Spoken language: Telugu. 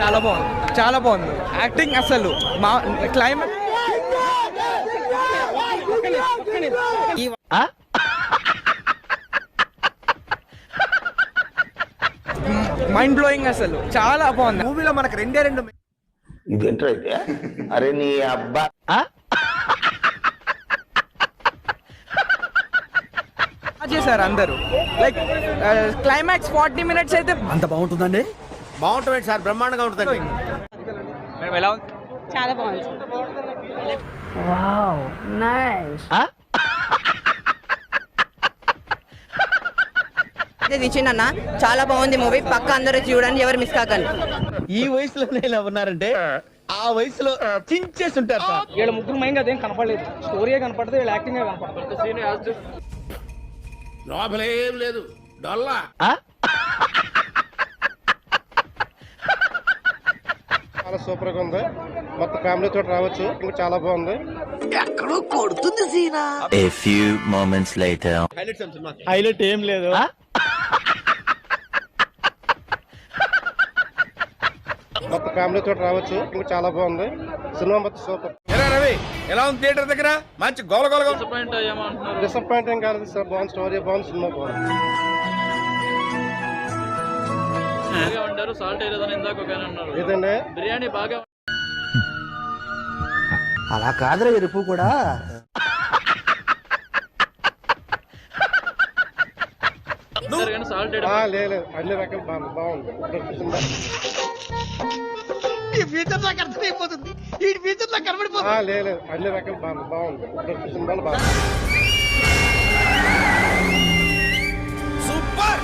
చాలా బాగుంది యాక్టింగ్ అసలు మా క్లైమాక్స్ మైండ్ బ్లోయింగ్ అసలు చాలా బాగుంది మూవీలో మనకు రెండే ఇది ఎంటర్ అయితే అరే నీ అబ్బా చేశారు అందరూ లైక్ క్లైమాక్స్ 40 minutes అయితే అంత బాగుంటుందండి. బాగుంటుంది సార్, బ్రహ్మాండంగా ఉంటుందండి. ఎలా ఉంది చాలా బాగుంది. Wow nice. అన్న చాలా బాగుంది మూవీ, పక్క అందరూ చూడండి, ఎవరు మిస్ కాకండి. ఈ వయసులోనే ఇలా ఉన్నారంటే ఆ వయసులో చించేసి ఉంటారు సార్. వీళ్ళ ముగ్గురు మైండ్ అదేం కనపడలేదు, స్టోరీయే కనపడదు, వీళ్ళ యాక్టింగ్ కనపడదు. లోపలేం లేదు, డొల్లా. చాలా సూపర్ గా ఉంది, మొత్తం ఫ్యామిలీ తోటి రావచ్చు, ఇంకా చాలా బాగుంది. ఎక్కడో కొడుతుంది సీనా. A few moments later. Highlight ఏం లేదు. మొత్తం ఫ్యామిలీ తోటి రావచ్చు, ఇంకా చాలా బాగుంది. సినిమా మొత్తం సూపర్. రవి ఎలా ఉంది థియేటర్ దగ్గర? మంచి గోల గోల డిసప్పాయింటింగ్ కాలేదు సార్, బాగుంది, స్టోరీ బాగుంది, సినిమా బాగుంది. ఇదండి బిర్యానీ బాగా అలా కాదురా ఎరుపు కూడా. లేదు, అన్ని రకాలు బాగుంది. లేదు, అన్ని రకాలు బాగుంది. సినిమాలు బాగుంది. సూపర్.